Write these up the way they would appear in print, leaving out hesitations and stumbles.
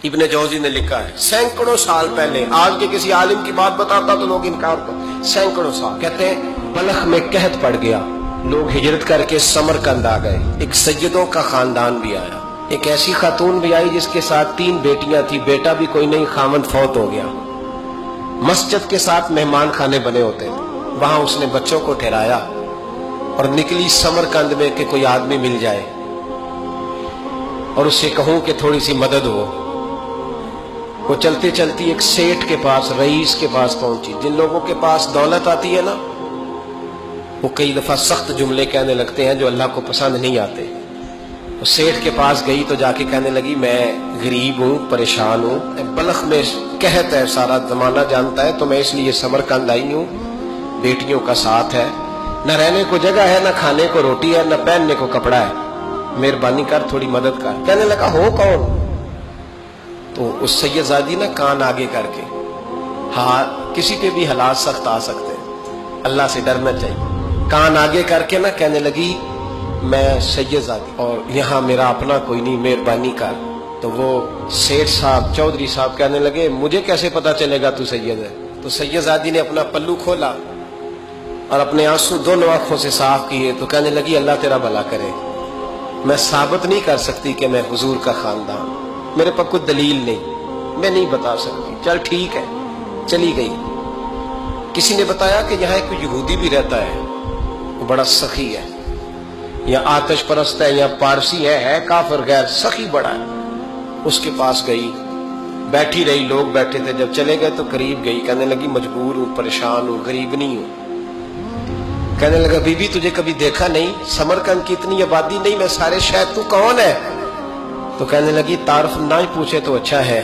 ابن جوزی نے لکھا ہے سینکڑوں سال پہلے، آج کے کسی عالم کی بات بتاتا تو لوگ انکار کرتے، سینکڑوں سال، کہتے ہیں بلخ میں قحط پڑ گیا، لوگ ہجرت کر کے سمرقند آ گئے، ایک سیدوں کا خاندان بھی آیا، ایک ایسی خاتون بھی آئی جس کے ساتھ 3 بیٹیاں تھی، بیٹا بھی کوئی نہیں، خامند فوت ہو گیا، مسجد کے ساتھ مہمان خانے بنے ہوتے تھے، وہاں اس نے بچوں کو ٹھہرایا اور نکلی سمرقند میں کہ کوئی آدمی مل جائے اور اس سے کہوں کہ تھوڑی سی مدد ہو۔ وہ چلتے چلتی ایک سیٹھ کے پاس، رئیس کے پاس پہنچی۔ جن لوگوں کے پاس دولت آتی ہے نا، وہ کئی دفعہ سخت جملے کہنے لگتے ہیں جو اللہ کو پسند نہیں آتے۔ وہ سیٹھ کے پاس گئی تو جا کے کہنے لگی میں غریب ہوں، پریشان ہوں، بلخ میں قحط ہے، سارا زمانہ جانتا ہے، تو میں اس لیے سمرقند آئی ہوں، بیٹیوں کا ساتھ ہے، نہ رہنے کو جگہ ہے، نہ کھانے کو روٹی ہے، نہ پہننے کو کپڑا ہے، مہربانی کر تھوڑی مدد کر۔ کہنے لگا ہو کون؟ تو اس سید زادی نے کان آگے کر کے، ہاں کسی پہ بھی حالات سخت آ سکتے ہیں، اللہ سے ڈرنا چاہیے، کان آگے کر کے نہ کہنے لگی میں سید زادی اور یہاں میرا اپنا کوئی نہیں، مہربانی کر۔ تو وہ سیٹھ صاحب، چودھری صاحب کہنے لگے مجھے کیسے پتا چلے گا تو سید ہے؟ تو سید زادی نے اپنا پلو کھولا اور اپنے آنسو دونوں آنکھوں سے صاف کیے تو کہنے لگی اللہ تیرا بھلا کرے، میں ثابت نہیں کر سکتی کہ میں حضور کا خاندان، میرے پاس کوئی دلیل نہیں، میں نہیں بتا سکتی، چل ٹھیک ہے، چلی گئی۔ کسی نے بتایا کہ یہاں ایک یہودی بھی رہتا ہے، وہ بڑا سخی ہے، یا آتش پرست ہے، یا پارسی ہے کافر غیر، سخی بڑا ہے۔ اس کے پاس گئی، بیٹھی رہی، لوگ بیٹھے تھے، جب چلے گئے تو قریب گئی، کہنے لگی مجبور ہوں، پریشان ہوں، غریب نہیں ہوں۔ کہنے لگا بی بی تجھے کبھی دیکھا نہیں، سمرقند کی اتنی آبادی نہیں، میں سارے شہر، تو کون ہے؟ تو کہنے لگی تعارف نہ ہی پوچھے تو اچھا ہے۔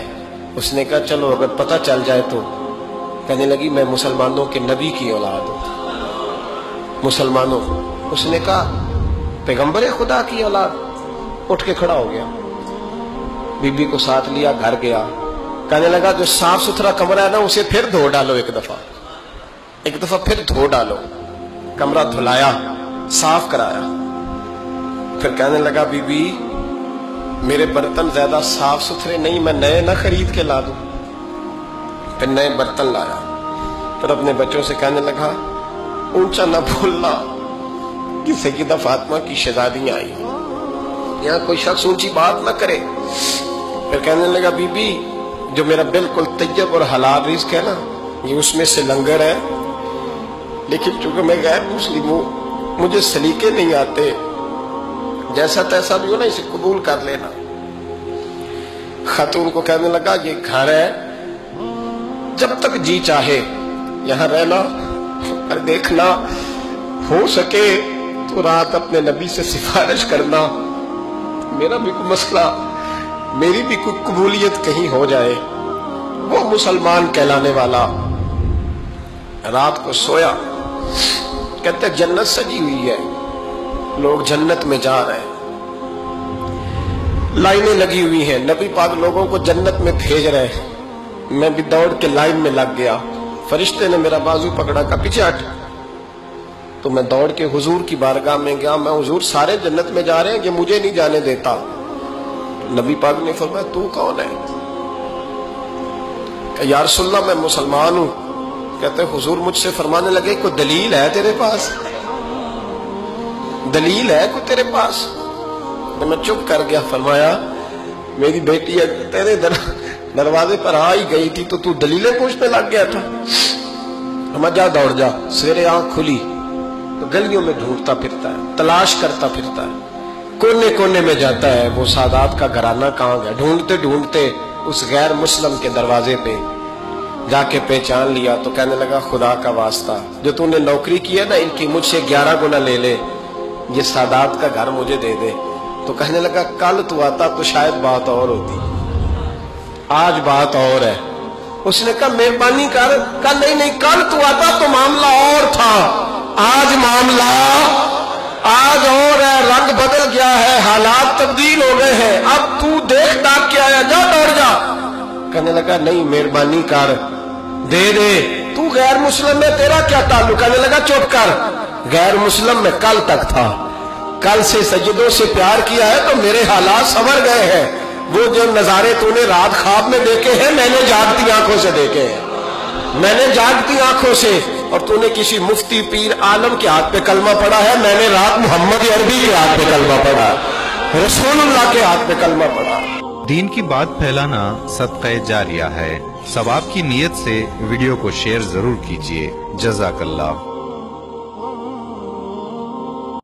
اس نے کہا چلو اگر پتہ چل جائے تو۔ کہنے لگی میں مسلمانوں کے نبی کی اولاد ہوں، مسلمانوں۔ اس نے کہا پیغمبر خدا کی اولاد؟ اٹھ کے کھڑا ہو گیا، بی بی کو ساتھ لیا، گھر گیا، کہنے لگا جو صاف ستھرا کمرہ ہے نا اسے پھر دھو ڈالو، ایک دفعہ پھر دھو ڈالو۔ کمرہ دھلایا، صاف کرایا، پھر کہنے لگا بی بی میرے برتن زیادہ صاف ستھرے نہیں، میں نئے نہ خرید کے لا دوں۔ پھر نئے برتن لایا، پھر اپنے بچوں سے کہنے لگا اونچا نہ بھولنا کہ سیدہ فاطمہ کی شہزادیاں آئی، یہاں کوئی شخص اونچی بات نہ کرے۔ پھر کہنے لگا بی بی جو میرا بالکل طیب اور حلال رزق ہے نا، یہ اس میں سے لنگر ہے، لیکن چونکہ میں غیر مسلم ہوں، مجھے سلیقے نہیں آتے، جیسا تیسا بھی ہو نا اسے قبول کر لینا۔ خاتون کو کہنے لگا یہ گھر ہے، جب تک جی چاہے یہاں رہنا، اور دیکھنا ہو سکے تو رات اپنے نبی سے سفارش کرنا، میرا بھی کوئی مسئلہ، میری بھی کوئی قبولیت کہیں ہو جائے۔ وہ مسلمان کہلانے والا رات کو سویا، کہتے جنت سجی ہوئی ہے، لوگ جنت میں جا رہے ہیں، لائنیں لگی ہوئی ہیں، نبی پاک لوگوں کو جنت میں بھیج رہے ہیں، میں بھی دوڑ کے لائن میں لگ گیا، فرشتے نے میرا بازو پکڑا، کا پیچھے ہٹ، تو میں دوڑ کے حضور کی بارگاہ میں گیا، میں حضور سارے جنت میں جا رہے ہیں، یہ مجھے نہیں جانے دیتا۔ نبی پاک نے فرمایا تو کون ہے؟ کہ یا رسول اللہ میں مسلمان ہوں۔ کہتے حضور مجھ سے فرمانے لگے کوئی دلیل ہے تیرے پاس؟ دلیل ہے کوئی تیرے پاس؟ میں چپ کر گیا۔ فرمایا میری بیٹی تیرے دروازے پر آ ہی گئی تھی تو دلیلیں پوچھنے لگ گیا تھا۔ ہم جا دوڑ جا، سویرے آنکھ کھلی تو گلیوں میں ڈھونڈتا پھرتا ہے، تلاش کرتا پھرتا ہے، کونے کونے میں جاتا ہے وہ سادات کا گھرانہ کہاں گیا، ڈھونڈتے ڈھونڈتے اس غیر مسلم کے دروازے پہ جا کے پہچان لیا تو کہنے لگا خدا کا واسطہ جو تو نے نوکری کی ہے نا ان کی مجھ سے 11 گنا لے لے، یہ سادات کا گھر مجھے دے دے۔ تو کہنے لگا کل تو آتا تو شاید بات اور ہوتی، آج بات اور ہے۔ اس نے کہا مہربانی کر، کہا نہیں کل تو آتا تو معاملہ اور تھا، آج معاملہ آج اور ہے، رنگ بدل گیا ہے، حالات تبدیل ہو گئے ہیں، اب تو دیکھ ڈاک کے آیا، جا دوڑ جا۔ کہنے لگا نہیں مہربانی کر، دے دے، تو غیر مسلم میں تیرا کیا تعلق؟ کہنے لگا چپ کر، غیر مسلم میں کل تک تھا، کل سے سجدوں سے پیار کیا ہے تو میرے حالات سنور گئے ہیں، وہ جو نظارے تو نے رات خواب میں دیکھے ہیں میں نے جاگتی آنکھوں سے دیکھے ہیں، میں نے جاگتی آنکھوں سے، اور تو نے کسی مفتی پیر عالم کے ہاتھ پہ کلمہ پڑھا ہے، میں نے رات محمد عربی کے ہاتھ پہ کلمہ پڑھا، رسول اللہ کے ہاتھ پہ کلمہ پڑھا۔ دین کی بات پھیلانا صدقہ جاریہ ہے، ثواب کی نیت سے ویڈیو کو شیئر ضرور کیجیے۔ جزاک اللہ۔